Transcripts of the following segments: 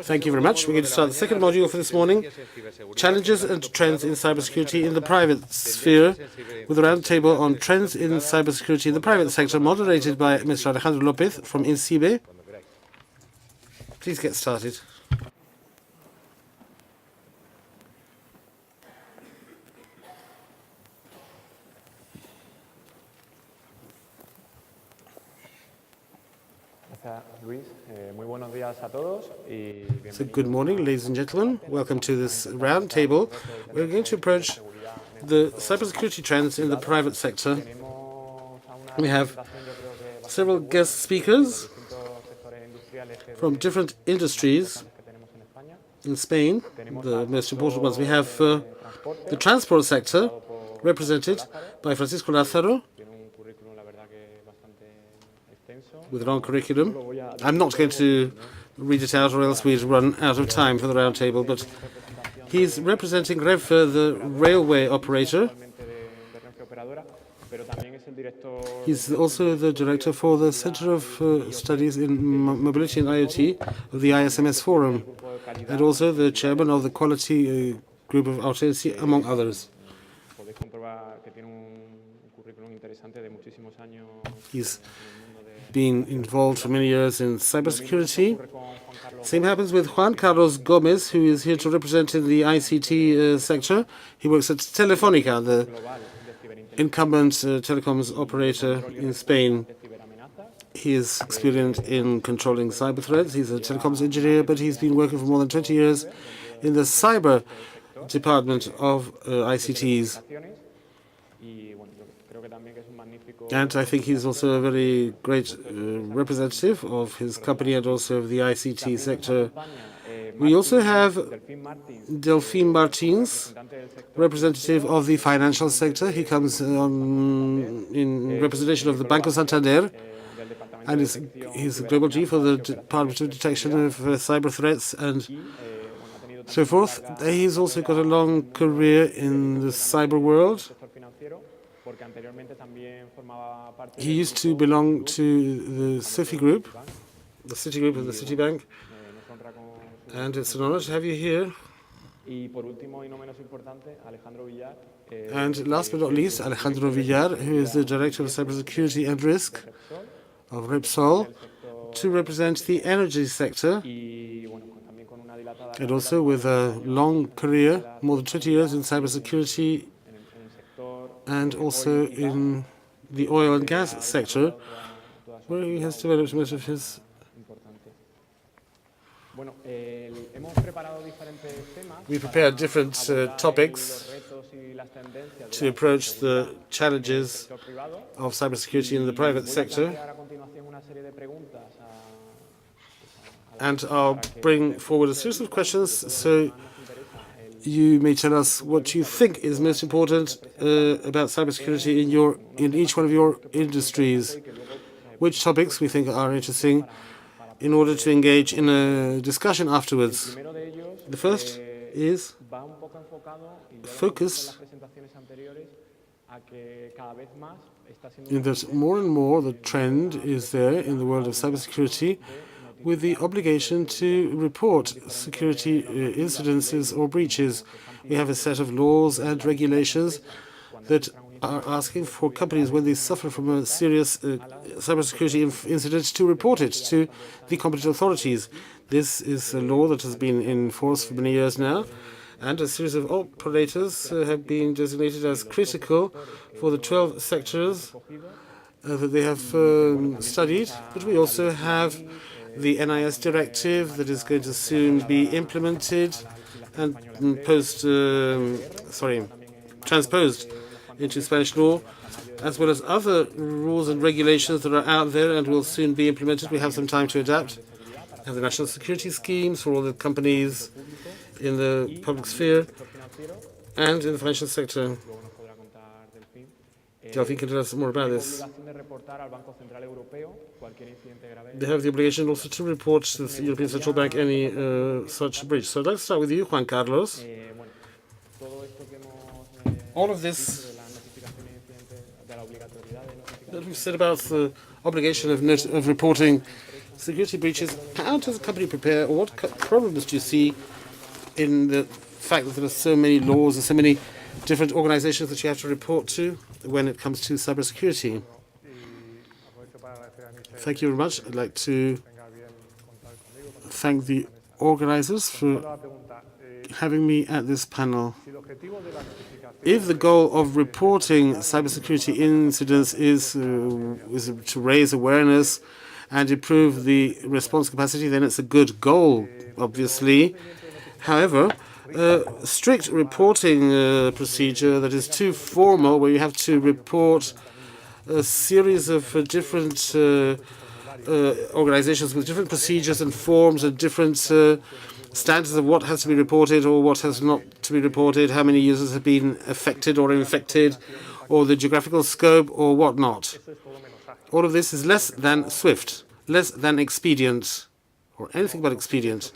Thank you very much. We're going to start the second module for this morning, Challenges and Trends in Cybersecurity in the Private Sphere, with a roundtable on trends in cybersecurity in the private sector, moderated by Mr. Alejandro López from INCIBE. Please get started. So good morning, ladies and gentlemen. Welcome to this round table. We're going to approach the cybersecurity trends in the private sector. We have several guest speakers from different industries in Spain. The most important ones we have the transport sector, represented by Francisco Lázaro, with a long curriculum. I'm not going to read it out or else we'd run out of time for the round table, but he's representing RENFE, the railway operator. He's also the director for the Center of Studies in Mobility and IoT of the ISMS Forum, and also the chairman of the Quality Group of Auditorium, among others. He's been involved for many years in cybersecurity. Same happens with Juan Gómez, who is here to represent in the ICT sector. He works at Telefónica, the incumbent telecoms operator in Spain. He is experienced in controlling cyber threats. He's a telecoms engineer, but he's been working for more than 20 years in the cyber department of ICTs. And I think he's also a very great representative of his company and also of the ICT sector. We also have Delfim Martins, representative of the financial sector. He comes in representation of the Banco Santander, and he's a global chief for the Department of Detection of Cyber Threats and so forth. He's also got a long career in the cyber world. He used to belong to the City Group of the Citibank, and it's an honor to have you here. And last but not least, Alejandro Villar, who is the Director of Cybersecurity and Risk of REPSOL, to represent the energy sector, and also with a long career, more than 20 years in cybersecurity, and also in the oil and gas sector, where he has developed most of his. We prepared different topics to approach the challenges of cybersecurity in the private sector. And I'll bring forward a series of questions so you may tell us what you think is most important about cybersecurity in each one of your industries, which topics we think are interesting in order to engage in a discussion afterwards. The first is focused in that more and more the trend is there in the world of cybersecurity with the obligation to report security incidences or breaches. We have a set of laws and regulations that are asking for companies, when they suffer from a serious cybersecurity incident, to report it to the competent authorities. This is a law that has been in force for many years now, and a series of operators have been designated as critical for the 12 sectors that they have studied. But we also have the NIS directive that is going to soon be implemented and transposed into Spanish law, as well as other rules and regulations that are out there and will soon be implemented. We have some time to adapt. We have the national security schemes for all the companies in the public sphere and in the financial sector. Delfim can tell us more about this. They have the obligation also to report to the European Central Bank any such breach. So let's start with you, Juan Carlos. All of this that we've said about the obligation of reporting security breaches, how does a company prepare, or what problems do you see in the fact that there are so many laws and so many different organizations that you have to report to when it comes to cybersecurity? Thank you very much. I'd like to thank the organizers for having me at this panel. If the goal of reporting cybersecurity incidents is to raise awareness and improve the response capacity, then it's a good goal, obviously. However, strict reporting procedure that is too formal, where you have to report a series of different organizations with different procedures and forms and different standards of what has to be reported or what has not to be reported, how many users have been affected or infected, or the geographical scope or whatnot. All of this is less than swift, less than expedient, or anything but expedient.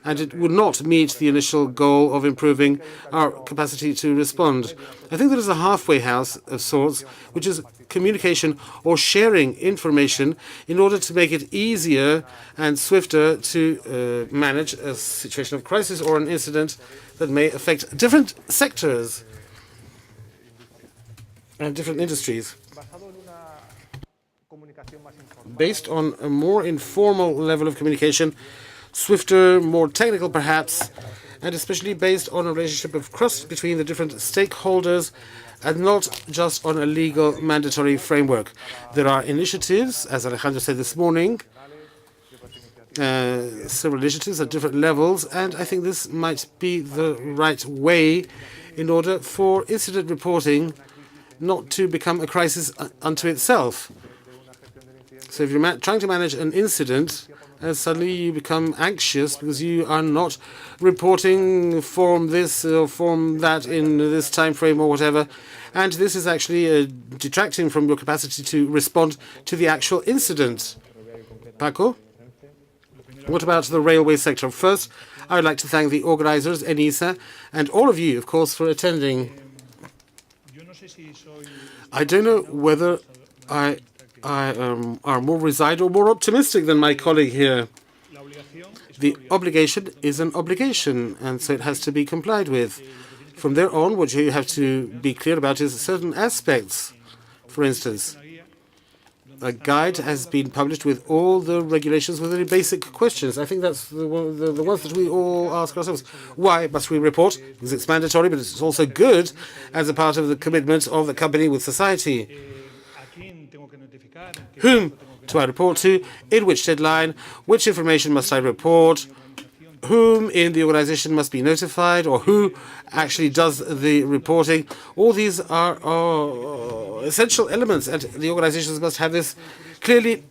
And it would not meet the initial goal of improving our capacity to respond. I think there is a halfway house of sorts, which is communication or sharing information in order to make it easier and swifter to manage a situation of crisis or an incident that may affect different sectors and different industries. Based on a more informal level of communication, swifter, more technical perhaps, and especially based on a relationship of trust between the different stakeholders and not just on a legal mandatory framework. There are initiatives, as Alejandro said this morning, several initiatives at different levels, and I think this might be the right way in order for incident reporting not to become a crisis unto itself. So if you're trying to manage an incident, suddenly you become anxious because you are not reporting form this or form that in this time frame or whatever, and this is actually detracting from your capacity to respond to the actual incident. Paco, what about the railway sector? First, I would like to thank the organizers, ENISE, and all of you, of course, for attending. I don't know whether I are more resigned or more optimistic than my colleague here. The obligation is an obligation, and so it has to be complied with. From there on, what you have to be clear about is certain aspects. For instance, a guide has been published with all the regulations with any basic questions. I think that's the ones that we all ask ourselves. Why must we report? Because it's mandatory, but it's also good as a part of the commitment of the company with society. Whom do I report to? In which deadline? Which information must I report? Whom in the organization must be notified, or who actually does the reporting? All these are essential elements, and the organizations must have this clearly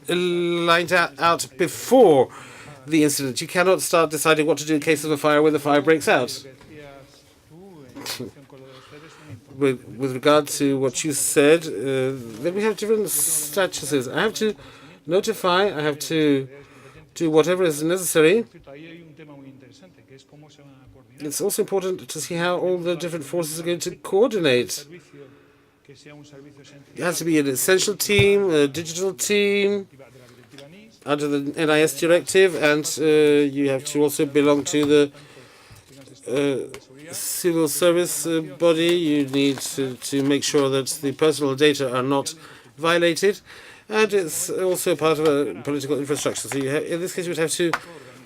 lined out before the incident. You cannot start deciding what to do in case of a fire when the fire breaks out. With regard to what you said, then we have different statuses. I have to notify, I have to do whatever is necessary. It's also important to see how all the different forces are going to coordinate. It has to be an essential team, a digital team, under the NIS directive, and you have to also belong to the civil service body. You need to make sure that the personal data are not violated, and it's also part of a political infrastructure. So in this case, you would have to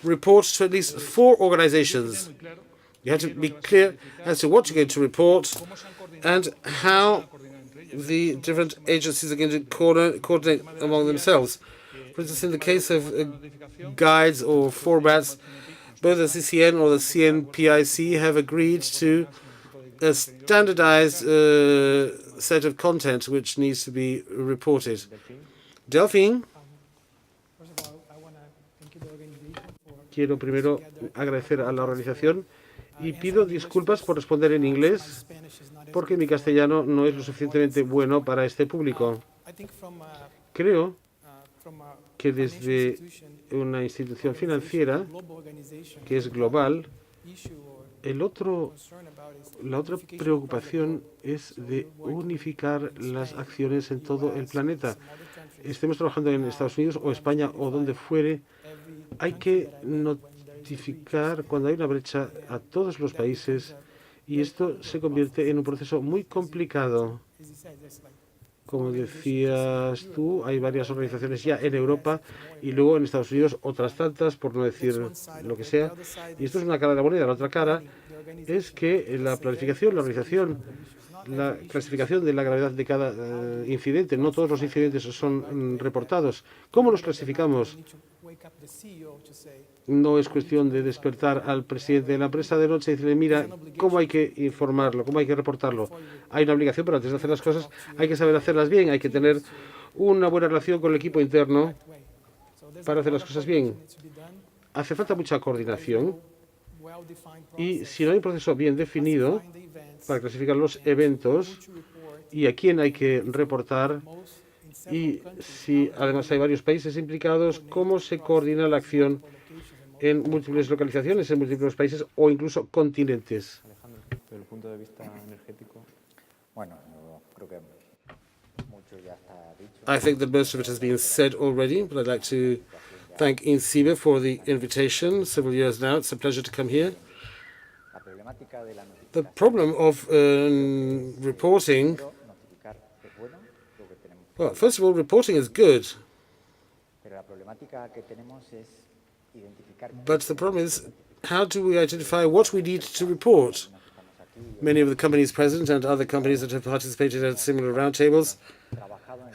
report to at least 4 organizations. You have to be clear as to what you're going to report and how the different agencies are going to coordinate among themselves. For instance, in the case of guides or formats, both the CCN or the CNPIC have agreed to a standardized set of content which needs to be reported. Delfim. Quiero primero agradecer a la organización y pido disculpas por responder en inglés porque mi castellano no es lo suficientemente bueno para este público. Creo que desde una institución financiera que es global, la otra preocupación es de unificar las acciones en todo el planeta. estemos trabajando en Estados Unidos o España o donde fuere, hay que notificar cuando hay una brecha a todos los países y esto se convierte en un proceso muy complicado. Como decías tú, hay varias organizaciones ya en Europa y luego en Estados Unidos otras tantas, por no decir lo que sea. Y esto es una cara de la moneda. La otra cara es que la planificación, la organización, la clasificación de la gravedad de cada incidente, no todos los incidentes son reportados. ¿Cómo los clasificamos? No es cuestión de despertar al presidente de la empresa de noche y decirle, mira, ¿cómo hay que informarlo? ¿Cómo hay que reportarlo? Hay una obligación, pero antes de hacer las cosas hay que saber hacerlas bien, hay que tener una buena relación con el equipo interno para hacer las cosas bien. Hace falta mucha coordinación y si no hay un proceso bien definido para clasificar los eventos y a quién hay que reportar, y si además hay varios países implicados, cómo se coordina la acción en múltiples localizaciones, en múltiples países o incluso continentes. Alejandro, desde el punto de vista energético. Bueno, yo creo que mucho ya está dicho. I think that most of it has been said already, but I'd like to thank INCIBE for the invitation several years now. It's a pleasure to come here. La problemática de la The notificación. problem of reporting, Notificar es bueno, lo que tenemos. well, first of all, reporting is good, Pero la problemática que tenemos es identificar. but the problem is, how do we identify what we need to report? Many of the companies present and other companies that have participated at similar roundtables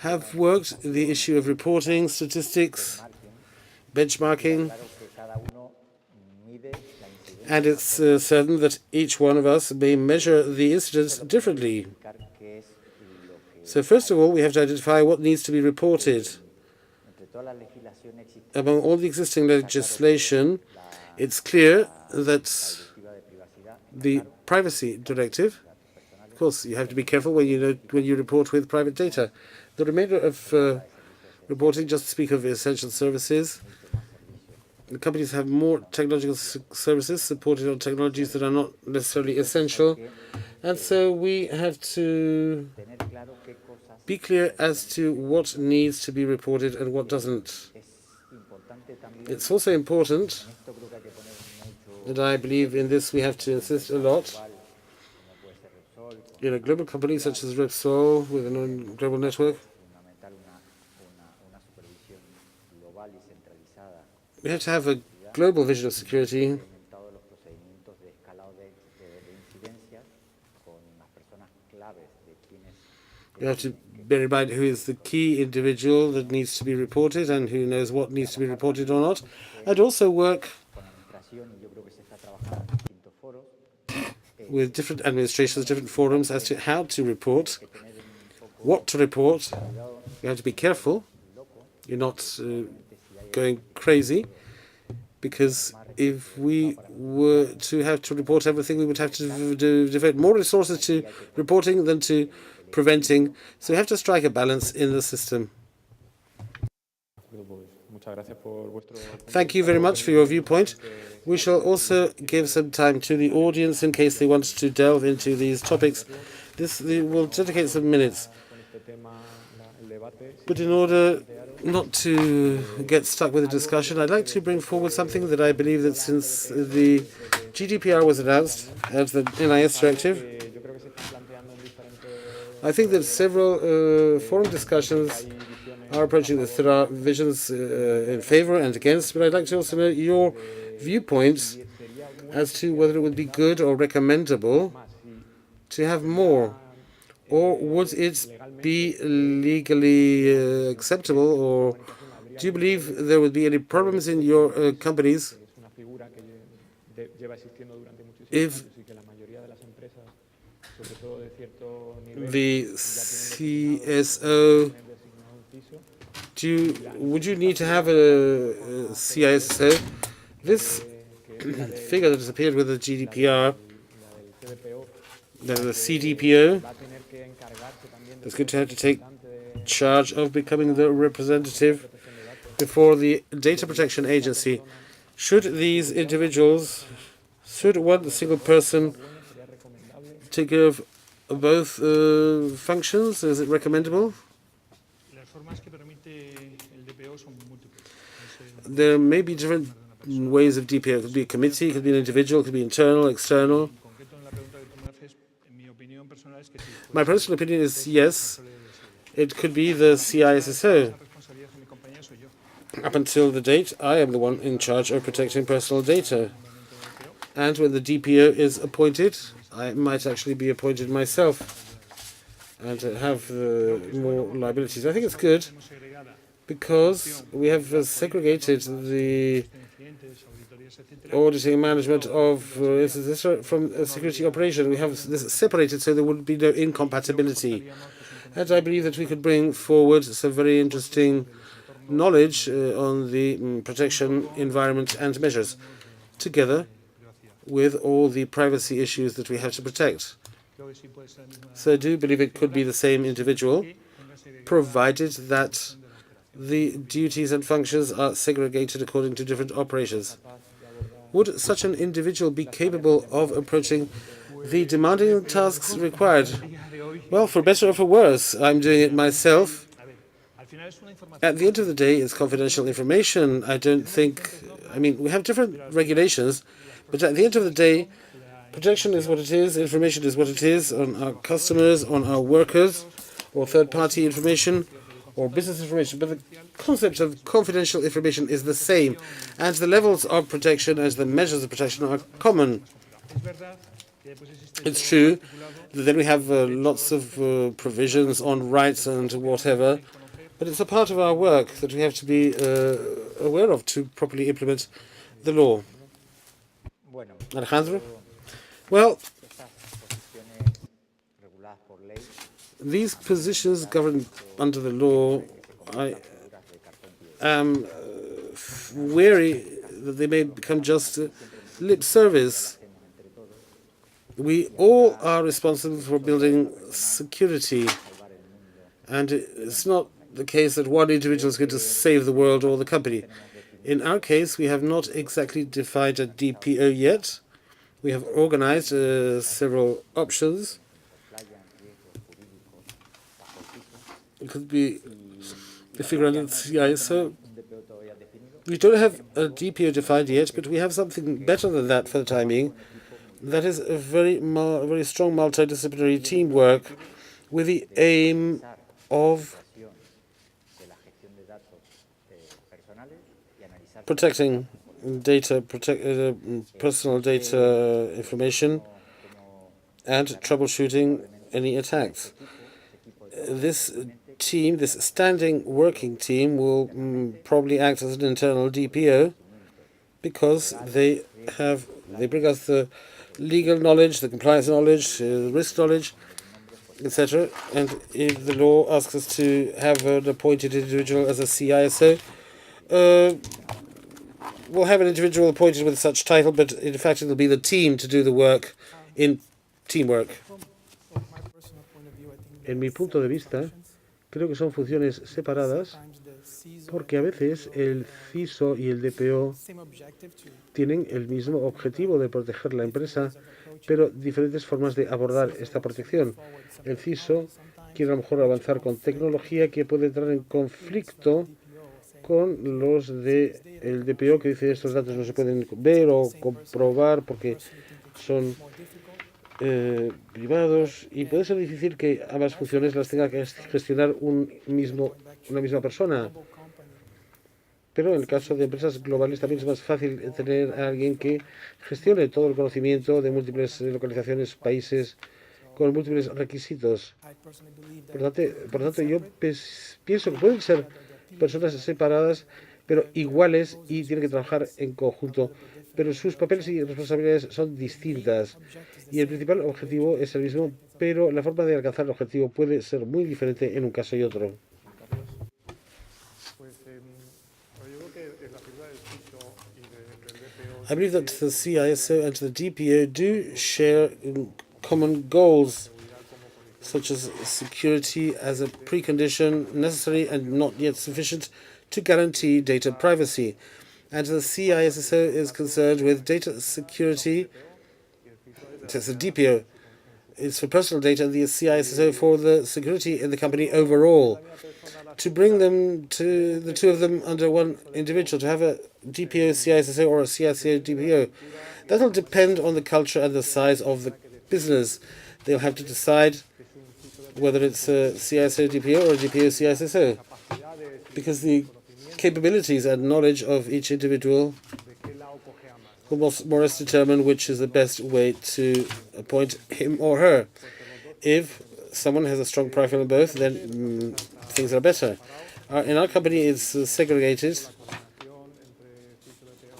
have worked the issue of reporting, statistics, benchmarking, Claro que cada uno mide la incidencia. and it's certain that each one of us may measure the incidents differently. Qué es lo que So first of all, we have to identify what needs to be reported. entre toda la legislación existente. Among all the existing legislation, it's clear that Directiva de privacidad. the Privacy Directive, of course, you have to be careful when you report with private data. The remainder of reporting, just to speak of essential services, the companies have more technological services supported on technologies that are not necessarily essential, and so we have to Tener claro qué cosas be clear as to what needs to be reported and what doesn't. es importante también. It's also important, Esto creo que hay que poner mucho. and I believe in this we have to insist a lot, Como puede ser REPSOL, con in a global company such as REPSOL with a global network, fundamental una supervisión global y centralizada. we have to have a global vision of security. Implementado los procedimientos de escalado de incidencias con las personas claves de quienes You have to bear in mind who is the key individual that needs to be reported and who knows what needs to be reported or not, and also work con administración, y yo creo que se está trabajando en distintos foros, with different administrations, different forums as to how to report, what to report. You have to be careful. You're not going crazy, because if we were to have to report everything, we would have to devote more resources to reporting than to preventing. So we have to strike a balance in the system. Thank you very much for your viewpoint. We shall also give some time to the audience in case they want to delve into these topics. We'll dedicate some minutes. But in order not to get stuck with the discussion, I'd like to bring forward something that I believe that since the GDPR was announced as the NIS directive, I think that several forum discussions are approaching this. There are visions in favor and against, but I'd like to also know your viewpoints as to whether it would be good or recommendable to have more, or would it be legally acceptable, or do you believe there would be any problems in your companies if the CSO, would you need to have a CISO? This figure that has appeared with the GDPR, the CDPO, that's going to have to take charge of becoming the representative before the Data Protection Agency. Should these individuals, should one single person take care of both functions? Is it recommendable? There may be different ways of DPO. It could be a committee, it could be an individual, it could be internal, external. My personal opinion is yes, it could be the CISSO. Up until the date, I am the one in charge of protecting personal data. And when the DPO is appointed, I might actually be appointed myself and have more liabilities. I think it's good because we have segregated the auditing management of from security operation. We have this separated so there would be no incompatibility. And I believe that we could bring forward some very interesting knowledge on the protection environment and measures, together with all the privacy issues that we have to protect. So I do believe it could be the same individual, provided that the duties and functions are segregated according to different operations. Would such an individual be capable of approaching the demanding tasks required? Well, for better or for worse, I'm doing it myself. At the end of the day, it's confidential information. I mean, we have different regulations, but at the end of the day, protection is what it is, information is what it is on our customers, on our workers, or third-party information, or business information. But the concept of confidential information is the same, and the levels of protection and the measures of protection are common. It's true that then we have lots of provisions on rights and whatever, but it's a part of our work that we have to be aware of to properly implement the law. Alejandro? Well, these positions governed under the law, I am wary that they may become just lip service. We all are responsible for building security, and it's not the case that one individual is going to save the world or the company. In our case, we have not exactly defined a DPO yet. We have organized several options. It could be the figure under the CISO. We don't have a DPO defined yet, but we have something better than that for the time being. That is a very strong multidisciplinary teamwork with the aim of protecting data, personal data information, and troubleshooting any attacks. This team, this standing working team, will probably act as an internal DPO because they bring us the legal knowledge, the compliance knowledge, the risk knowledge, etc. And if the law asks us to have an appointed individual as a CISO, we'll have an individual appointed with such title, but in fact it will be the team to do the work in teamwork. En mi punto de vista, creo que son funciones separadas porque a veces el CISO y el DPO tienen el mismo objetivo de proteger la empresa, pero diferentes formas de abordar esta protección. El CISO quiere a lo mejor avanzar con tecnología que puede entrar en conflicto con los del DPO, que dice estos datos no se pueden ver o comprobar porque son privados, y puede ser difícil que ambas funciones las tenga que gestionar una misma persona. Pero en el caso de empresas globales también es más fácil tener a alguien que gestione todo el conocimiento de múltiples localizaciones, países, con múltiples requisitos. Por tanto, yo pienso que pueden ser personas separadas, pero iguales, y tienen que trabajar en conjunto. Pero sus papeles y responsabilidades son distintas. Y el principal objetivo es el mismo, pero la forma de alcanzar el objetivo puede ser muy diferente en un caso y otro. I believe that the CISO and the DPO do share common goals, such as security as a precondition necessary and not yet sufficient to guarantee data privacy. And the CISO is concerned with data security. So the DPO is for personal data and the CISO for the security in the company overall. To bring them to the two of them under one individual, to have a DPO CISO or a CISO DPO, that will depend on the culture and the size of the business. They'll have to decide whether it's a CISO DPO or a DPO CISO, because the capabilities and knowledge of each individual will more or less determine which is the best way to appoint him or her. If someone has a strong profile in both, then things are better. In our company, it's segregated,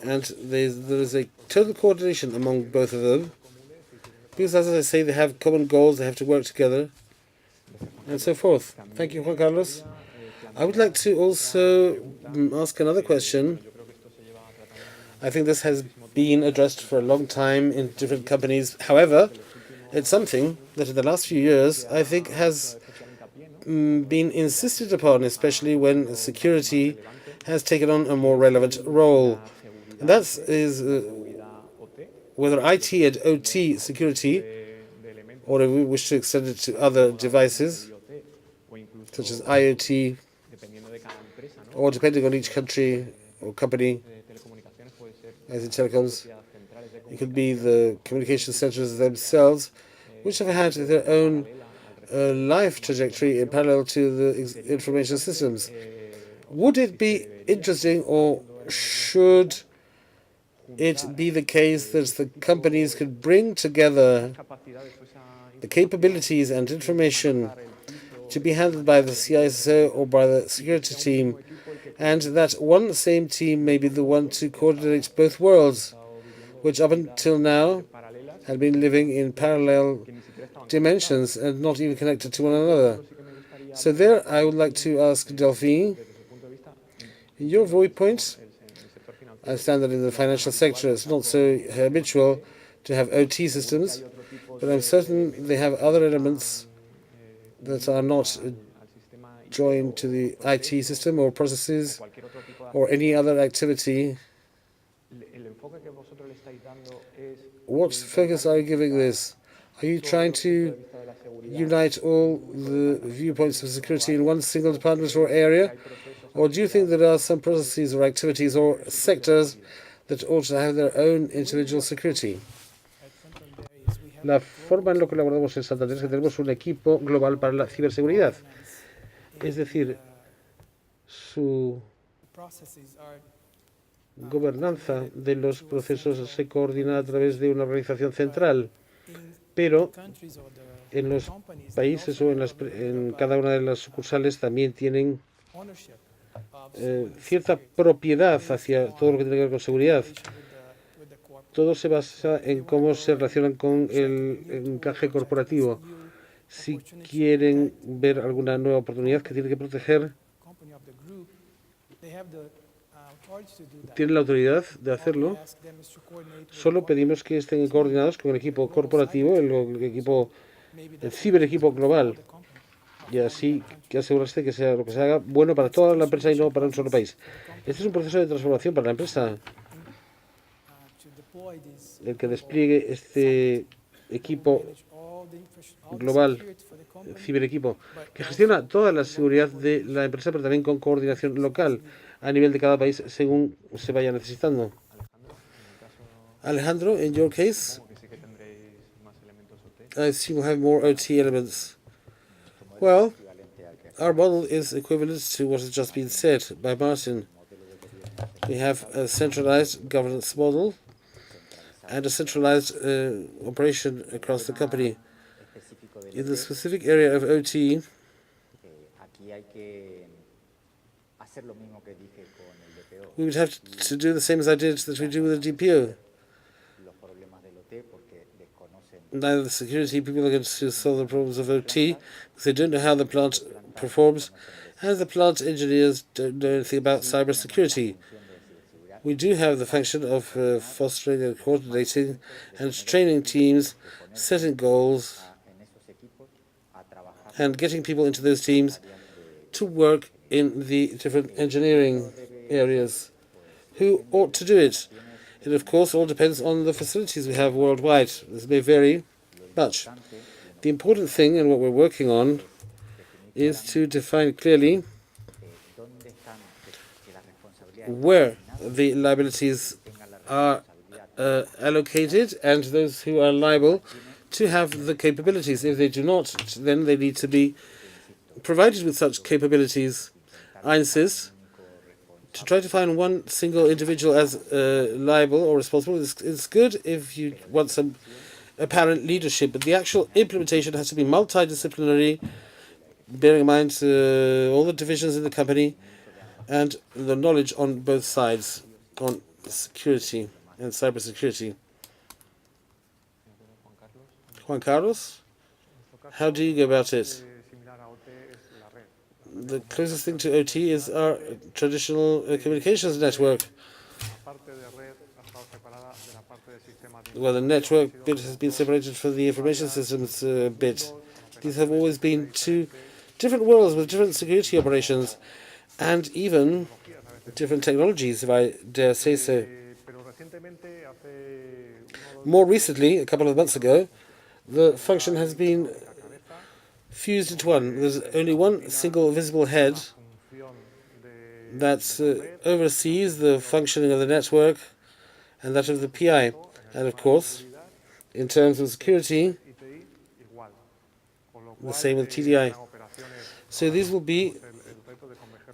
and there is a total coordination among both of them, because, as I say, they have common goals, they have to work together, and so forth. Thank you, Juan Carlos. I would like to also ask another question. I think this has been addressed for a long time in different companies. However, it's something that in the last few years, I think, has been insisted upon, especially when security has taken on a more relevant role. And that is whether IT and OT security, or if we wish to extend it to other devices, such as IoT, or depending on each country or company, as in telecoms, it could be the communication centers themselves, which have had their own life trajectory in parallel to the information systems. Would it be interesting, or should it be the case that the companies could bring together the capabilities and information to be handled by the CISO or by the security team, and that one same team may be the one to coordinate both worlds, which up until now had been living in parallel dimensions and not even connected to one another? So there I would like to ask Delfim, in your viewpoint, I understand that in the financial sector it's not so habitual to have OT systems, but I'm certain they have other elements that are not joined to the IT system or processes or any other activity. What focus are you giving this? Are you trying to unite all the viewpoints of security in one single department or area? Or do you think there are some processes or activities or sectors that ought to have their own individual security? La forma en lo que lo abordamos en Santander es que tenemos un equipo global para la ciberseguridad. Es decir, su gobernanza de los procesos se coordina a través de una organización central, pero en los países o en cada una de las sucursales también tienen cierta propiedad hacia todo lo que tiene que ver con seguridad. Todo se basa en cómo se relacionan con el encaje corporativo. Si quieren ver alguna nueva oportunidad que tiene que proteger, tienen la autoridad de hacerlo. Solo pedimos que estén coordinados con el equipo corporativo, el ciberequipo global, y así que asegurarse que sea lo que se haga bueno para toda la empresa y no para un solo país. Este es un proceso de transformación para la empresa, el que despliegue este equipo global, ciberequipo, que gestiona toda la seguridad de la empresa, pero también con coordinación local a nivel de cada país según se vaya necesitando. Alejandro, in your case, I assume you have more OT elements. Well, our model is equivalent to what has just been said by Martin. We have a centralized governance model and a centralized operation across the company. In the specific area of OT, we would have to do the same as I did that we do with the DPO. Neither the security people are going to solve the problems of OT because they don't know how the plant performs, and the plant engineers don't know anything about cybersecurity. We do have the function of fostering and coordinating and training teams, setting goals, and getting people into those teams to work in the different engineering areas. Who ought to do it? It, of course, all depends on the facilities we have worldwide. This may vary much. The important thing and what we're working on is to define clearly where the liabilities are allocated and those who are liable to have the capabilities. If they do not, then they need to be provided with such capabilities. I insist to try to find one single individual as liable or responsible. It's good if you want some apparent leadership, but the actual implementation has to be multidisciplinary, bearing in mind all the divisions in the company and the knowledge on both sides on security and cybersecurity. Juan Carlos, how do you go about it? The closest thing to OT is our traditional communications network. Well, the network bit has been separated from the information systems bit. These have always been two different worlds with different security operations and even different technologies, if I dare say so. More recently, a couple of months ago, the function has been fused into one. There's only one single visible head that oversees the functioning of the network and that of the PI. And of course, in terms of security, the same with TDI. So these will be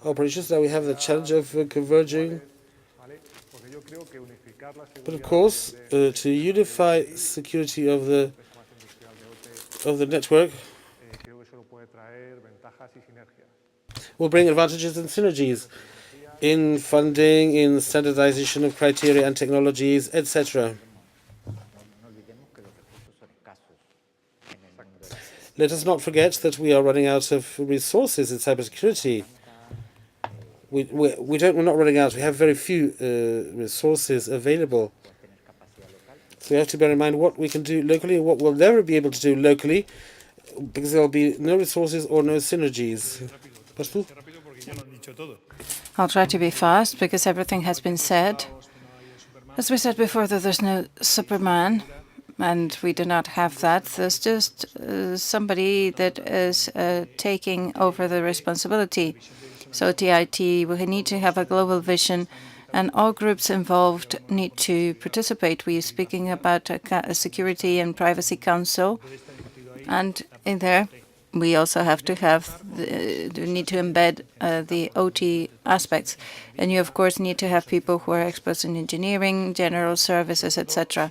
operations that we have the challenge of converging. But of course, to unify security of the network will bring advantages and synergies in funding, in standardization of criteria and technologies, etc. Let us not forget that we are running out of resources in cybersecurity. We're not running out. We have very few resources available. So we have to bear in mind what we can do locally and what we'll never be able to do locally, because there will be no resources or no synergies. I'll try to be fast because everything has been said. As we said before, that there's no Superman, and we do not have that. There's just somebody that is taking over the responsibility. So TIT, we need to have a global vision, and all groups involved need to participate. We are speaking about a Security and Privacy Council, and in there we also have to have, need to embed the OT aspects. And you, of course, need to have people who are experts in engineering, general services, etc.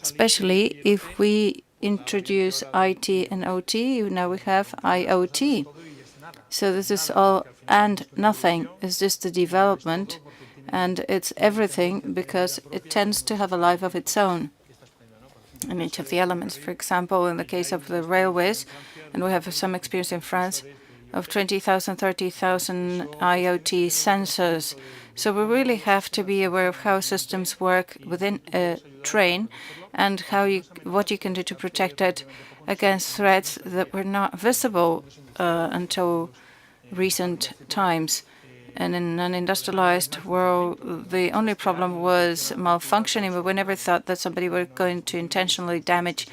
Especially if we introduce IT and OT, now we have IoT. So this is all and nothing. It's just the development, and it's everything because it tends to have a life of its own in each of the elements. For example, in the case of the railways, and we have some experience in France, of 20,000, 30,000 IoT sensors. So we really have to be aware of how systems work within a train and what you can do to protect it against threats that were not visible until recent times. And in an industrialized world, the only problem was malfunctioning, but we never thought that somebody were going to intentionally damage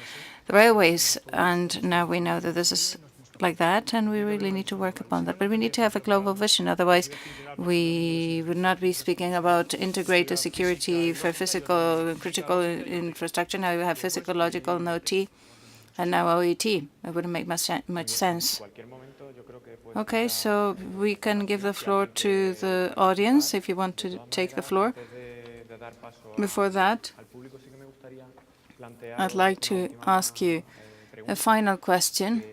the railways. And now we know that this is like that, and we really need to work upon that. But we need to have a global vision, otherwise we would not be speaking about integrated security for physical and critical infrastructure. Now you have physical, logical, and OT, and now OET. It wouldn't make much sense. Okay, so we can give the floor to the audience if you want to take the floor. Before that, I'd like to ask you a final question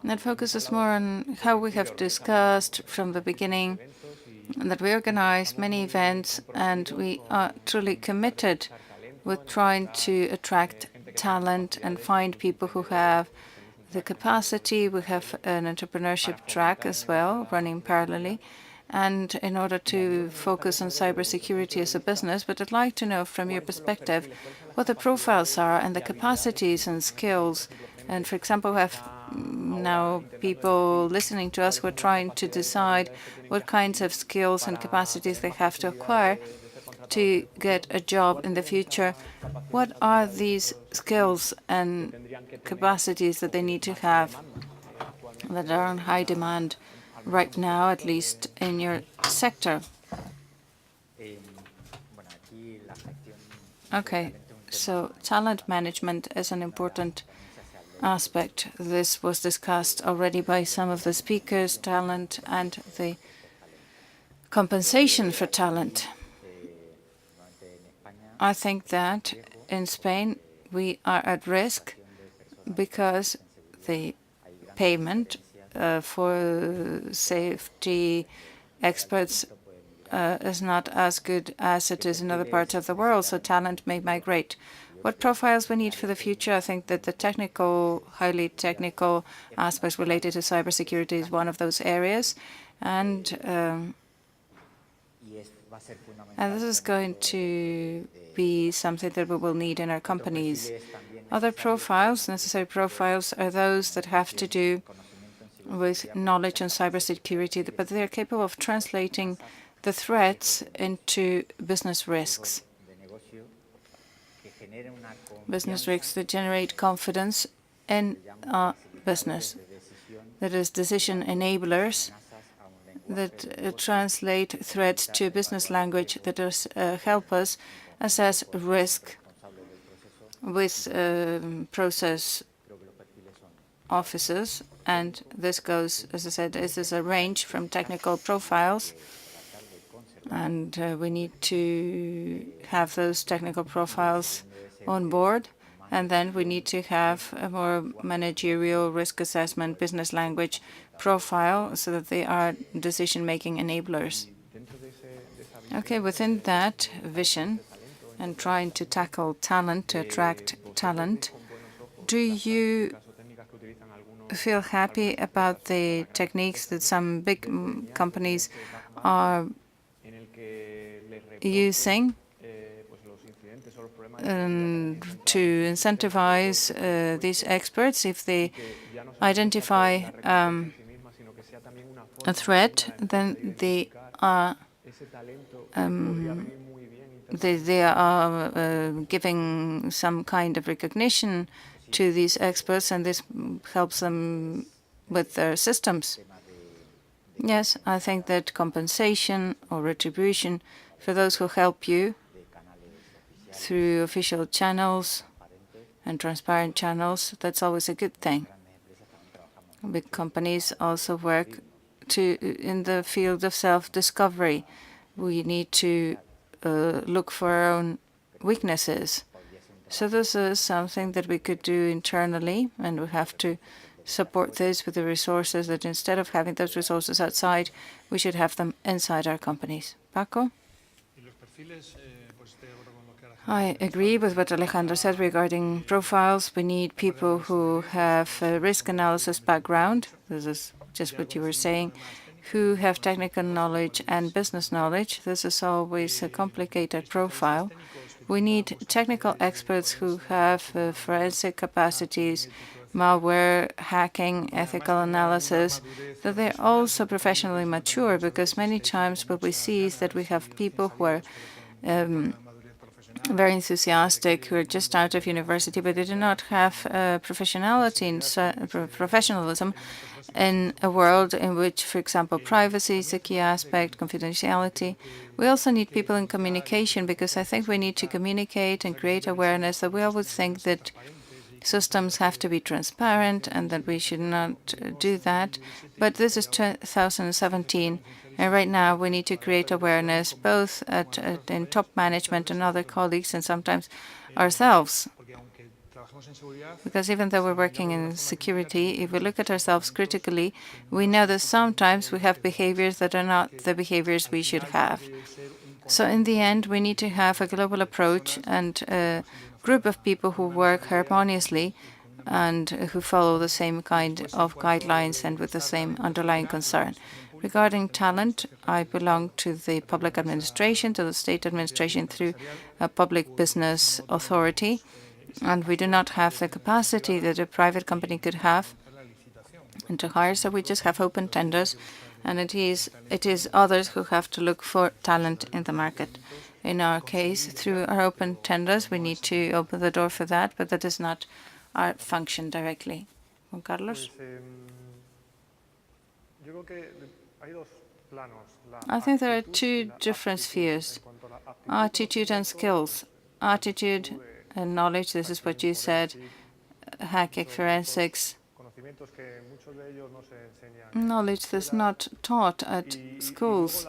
that focuses more on how we have discussed from the beginning that we organize many events, and we are truly committed with trying to attract talent and find people who have the capacity. We have an entrepreneurship track as well running parallelly, and in order to focus on cybersecurity as a business. But I'd like to know from your perspective what the profiles are and the capacities and skills. And for example, we have now people listening to us who are trying to decide what kinds of skills and capacities they have to acquire to get a job in the future, what are these skills and capacities that they need to have that are on high demand right now, at least in your sector? Okay, so talent management is an important aspect. This was discussed already by some of the speakers, talent and the compensation for talent. I think that in Spain we are at risk because the payment for safety experts is not as good as it is in other parts of the world, so talent may migrate. What profiles we need for the future? I think that the technical, highly technical aspects related to cybersecurity is one of those areas, and this is going to be something that we will need in our companies. Other profiles, necessary profiles, are those that have to do with knowledge on cybersecurity, but they are capable of translating the threats into business risks. Business risks that generate confidence in our business. That is, decision enablers that translate threats to business language that does help us assess risk with process officers. And this goes, as I said, this is a range from technical profiles. And we need to have those technical profiles on board. And then we need to have a more managerial risk assessment, business language profile so that they are decision-making enablers. Okay, within that vision and trying to tackle talent, to attract talent, do you feel happy about the techniques that some big companies are using to incentivize these experts? If they identify a threat, then they are giving some kind of recognition to these experts, and this helps them with their systems. Yes, I think that compensation or retribution for those who help you through official channels and transparent channels, that's always a good thing. Big companies also work in the field of self-discovery. We need to look for our own weaknesses. So this is something that we could do internally, and we have to support this with the resources that instead of having those resources outside, we should have them inside our companies. Paco? I agree with what Alejandro said regarding profiles. We need people who have a risk analysis background. This is just what you were saying, who have technical knowledge and business knowledge. This is always a complicated profile. We need technical experts who have forensic capacities, malware, hacking, ethical analysis, that they're also professionally mature, because many times what we see is that we have people who are very enthusiastic, who are just out of university, but they do not have professionalism in a world in which, for example, privacy is a key aspect, confidentiality. We also need people in communication, because I think we need to communicate and create awareness that we always think that systems have to be transparent and that we should not do that. But this is 2017. And right now, we need to create awareness both in top management and other colleagues, and sometimes ourselves. Because even though we're working in security, if we look at ourselves critically, we know that sometimes we have behaviors that are not the behaviors we should have. So in the end, we need to have a global approach and a group of people who work harmoniously and who follow the same kind of guidelines and with the same underlying concern. Regarding talent, I belong to the public administration, to the state administration through a public business authority, and we do not have the capacity that a private company could have and to hire, so we just have open tenders, and it is others who have to look for talent in the market. In our case, through our open tenders, we need to open the door for that, but that is not our function directly. Juan Carlos? I think there are two different spheres, attitude and skills. Attitude and knowledge, this is what you said, hacking, forensics. Knowledge that's not taught at schools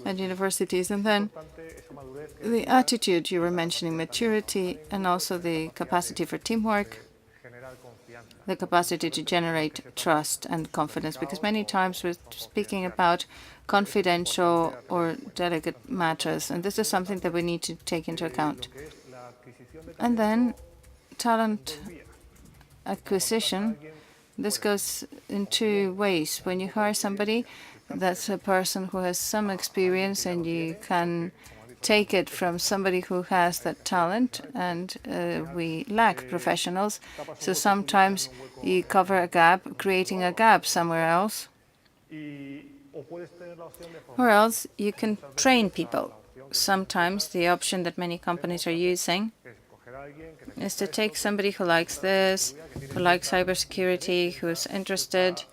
and universities. And then the attitude you were mentioning, maturity, and also the capacity for teamwork, the capacity to generate trust and confidence. Because many times we're speaking about confidential or delicate matters, and this is something that we need to take into account. And then talent acquisition. This goes in two ways. When you hire somebody, that's a person who has some experience, and you can take it from somebody who has that talent, and we lack professionals. So sometimes you cover a gap, creating a gap somewhere else. Or else you can train people. Sometimes the option that many companies are using is to take somebody who likes this, who likes cybersecurity, who's interested,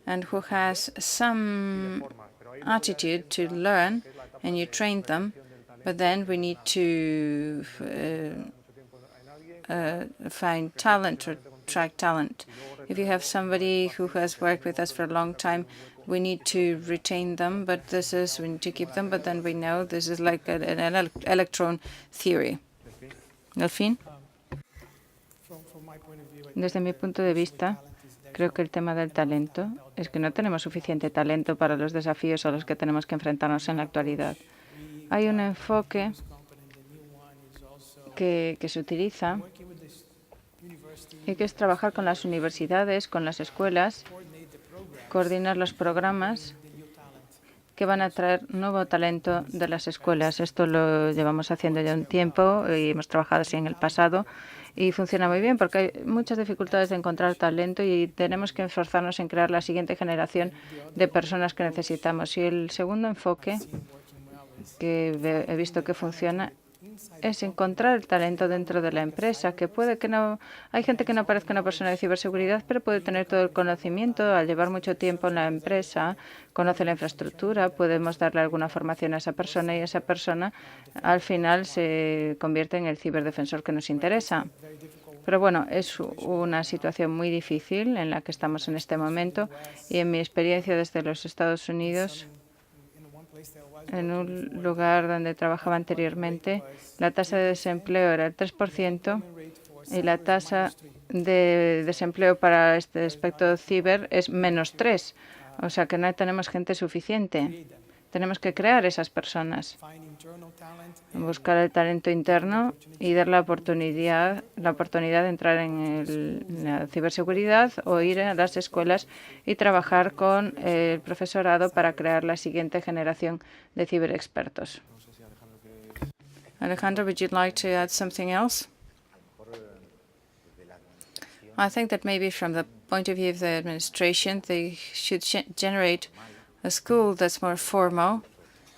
and who has some attitude to learn, and you train them, but then we need to find talent or track talent. If you have somebody who has worked with us for a long time, we need to retain them, but we need to keep them, but then we know this is like an electron theory. Delfim. Desde mi punto de vista, creo que el tema del talento es que no tenemos suficiente talento para los desafíos a los que tenemos que enfrentarnos en la actualidad. Hay un enfoque que se utiliza y que es trabajar con las universidades, con las escuelas, coordinar los programas que van a traer nuevo talento de las escuelas. Esto lo llevamos haciendo ya un tiempo y hemos trabajado así en el pasado y funciona muy bien porque hay muchas dificultades de encontrar talento y tenemos que esforzarnos en crear la siguiente generación de personas que necesitamos. Y el segundo enfoque que he visto que funciona es encontrar el talento dentro de la empresa, que puede que no... Hay gente que no parezca una persona de ciberseguridad, pero puede tener todo el conocimiento. Al llevar mucho tiempo en la empresa, conoce la infraestructura, podemos darle alguna formación a esa persona y esa persona al final se convierte en el ciberdefensor que nos interesa. Pero bueno, es una situación muy difícil en la que estamos en este momento y en mi experiencia desde los Estados Unidos, en un lugar donde trabajaba anteriormente, la tasa de desempleo era el 3% y la tasa de desempleo para este aspecto ciber es -3%. O sea que no tenemos gente suficiente. Tenemos que crear esas personas, buscar el talento interno y dar la oportunidad de entrar en la ciberseguridad o ir a las escuelas y trabajar con el profesorado para crear la siguiente generación de ciberexpertos. Alejandro, would you like to add something else? I think that maybe from the point of view of the administration, they should generate a school that's more formal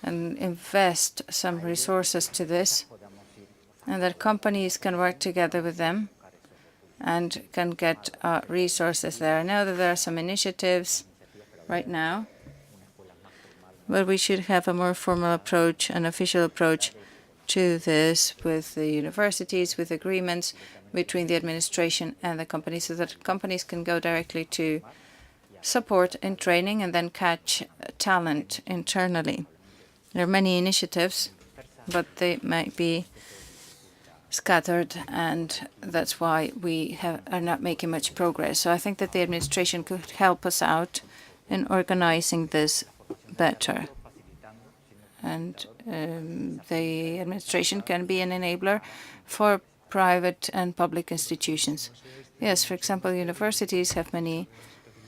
and invest some resources to this, and that companies can work together with them and can get resources there. I know that there are some initiatives right now, but we should have a more formal approach, an official approach to this with the universities, with agreements between the administration and the companies, so that companies can go directly to support in training and then catch talent internally. There are many initiatives, but they might be scattered, and that's why we are not making much progress. So I think that the administration could help us out in organizing this better. And the administration can be an enabler for private and public institutions. Yes, for example, universities have many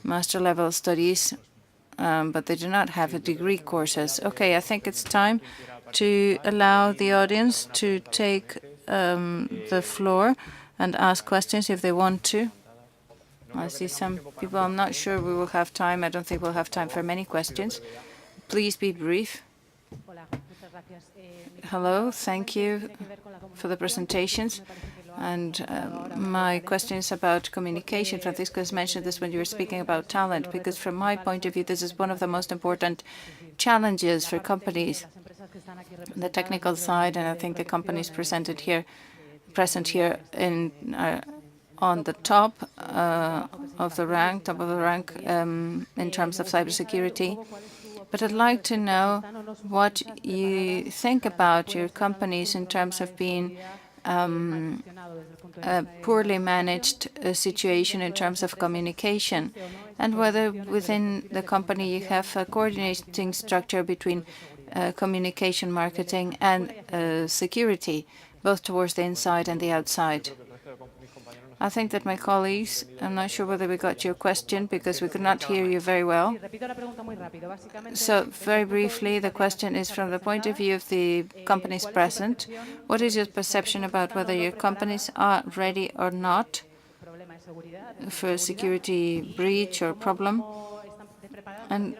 master-level studies, but they do not have degree courses. Okay, I think it's time to allow the audience to take the floor and ask questions if they want to. I see some people. I'm not sure we will have time. I don't think we'll have time for many questions. Please be brief. Hello, thank you for the presentations. And my question is about communication. Francisco has mentioned this when you were speaking about talent, because from my point of view, this is one of the most important challenges for companies. The technical side, and I think the companies present here in on the top of the rank, in terms of cybersecurity. But I'd like to know what you think about your companies in terms of being a poorly managed situation in terms of communication, and whether within the company you have a coordinating structure between communication, marketing, and security, both towards the inside and the outside. I think that my colleagues, I'm not sure whether we got your question because we could not hear you very well. So very briefly, the question is from the point of view of the companies present. What is your perception about whether your companies are ready or not for a security breach or problem? And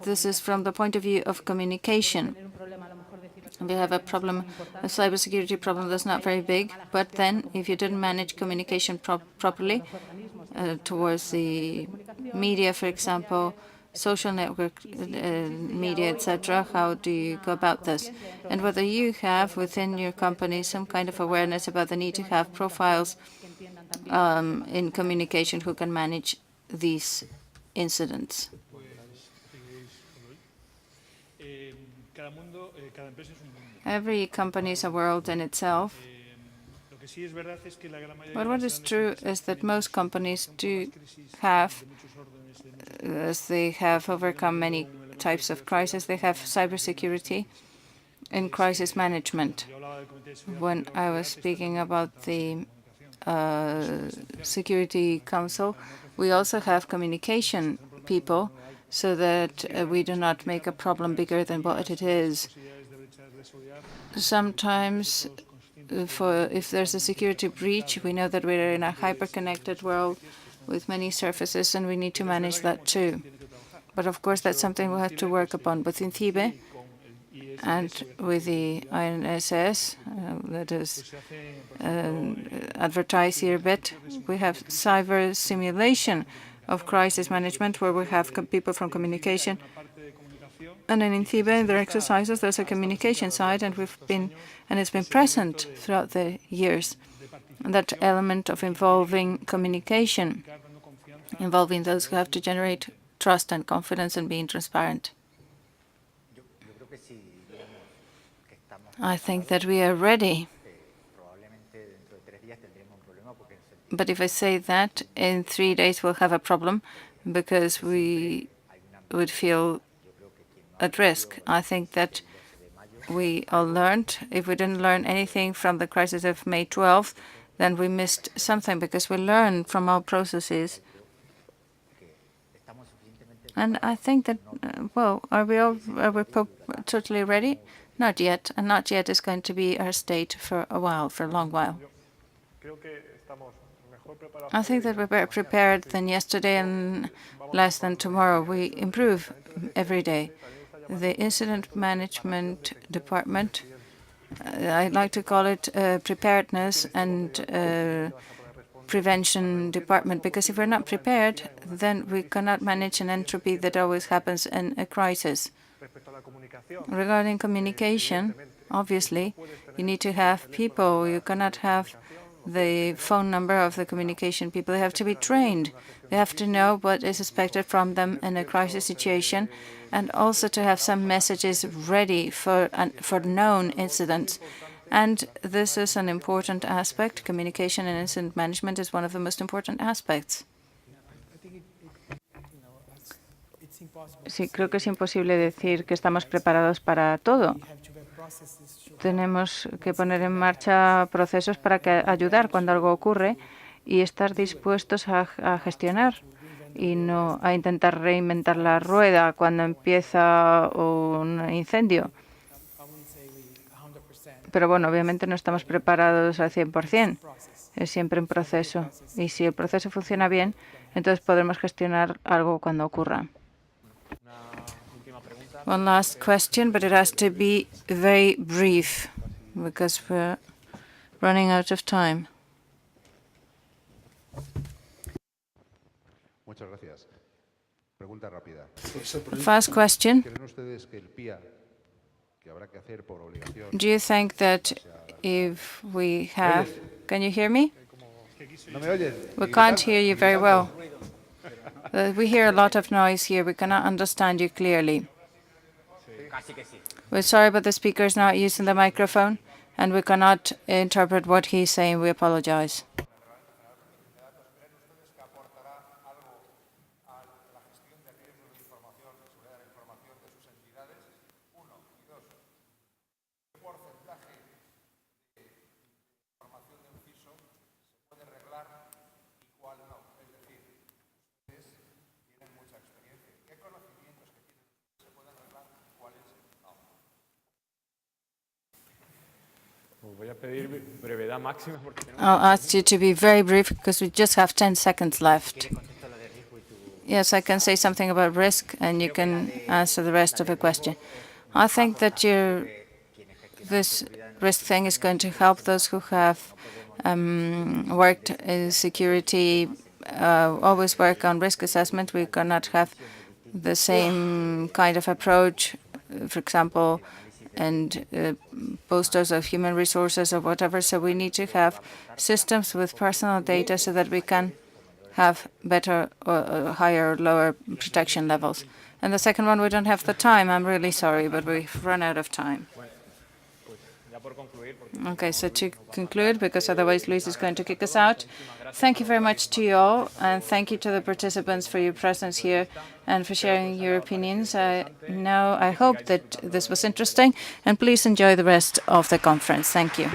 this is from the point of view of communication. We have a problem, a cybersecurity problem that's not very big, but then if you didn't manage communication properly towards the media, for example, social network media, etc., how do you go about this? And whether you have within your company some kind of awareness about the need to have profiles in communication who can manage these incidents. Every company is a world in itself. But what is true is that most companies do have, as they have overcome many types of crises, they have cybersecurity and crisis management. When I was speaking about the Security Council, we also have communication people so that we do not make a problem bigger than what it is. Sometimes, if there's a security breach, we know that we're in a hyper-connected world with many surfaces, and we need to manage that too. But of course, that's something we have to work upon with INCIBE and with the INSS, that is advertised here a bit. We have cyber simulation of crisis management, where we have people from communication. And in INCIBE, in their exercises, there's a communication side, and it's been present throughout the years. And that element of involving communication, involving those who have to generate trust and confidence and being transparent. I think that we are ready. But if I say that, in 3 days we'll have a problem because we would feel at risk. I think that we all learned. If we didn't learn anything from the crisis of May 12th, then we missed something, because we learned from our processes. And I think that, well, are we totally ready? Not yet, and not yet is going to be our state for a while, for a long while. I think that we're better prepared than yesterday and less than tomorrow. We improve every day. The incident management department, I like to call it preparedness and prevention department, because if we're not prepared, then we cannot manage an entropy that always happens in a crisis. Regarding communication, obviously, you need to have people. You cannot have the phone number of the communication people. They have to be trained. They have to know what is expected from them in a crisis situation, and also to have some messages ready for known incidents. And this is an important aspect. Communication and incident management is one of the most important aspects. Sí, creo que es imposible decir que estamos preparados para todo. Tenemos que poner en marcha procesos para ayudar cuando algo ocurre y estar dispuestos a gestionar y no a intentar reinventar la rueda cuando empieza un incendio. Pero bueno, obviamente no estamos preparados al 100%. Es siempre un proceso. Y si el proceso funciona bien, entonces podremos gestionar algo cuando ocurra. Una última pregunta. One last question, but it has to be very brief because we're running out of time. Muchas gracias. Pregunta rápida. First question. ¿Creen ustedes que el PIA que habrá que hacer por obligación? Do you think that if we have... Can you hear me? ¿No me oyes? We can't hear you very well. We hear a lot of noise here. We cannot understand you clearly. We're sorry, but the speaker is not using the microphone, and we cannot interpret what he's saying. We apologize. Voy a pedir brevedad máxima porque I'll ask you to be very brief because we just have 10 seconds left. Yes, I can say something about risk, and you can answer the rest of the question. I think that this risk thing is going to help those who have worked in security, always work on risk assessment. We cannot have the same kind of approach, for example, and posters of human resources or whatever. So we need to have systems with personal data so that we can have better or higher or lower protection levels. And the second one, we don't have the time. I'm really sorry, but we've run out of time. Okay, so to conclude, because otherwise Luis is going to kick us out, thank you very much to you all, and thank you to the participants for your presence here and for sharing your opinions. I hope that this was interesting, and please enjoy the rest of the conference. Thank you.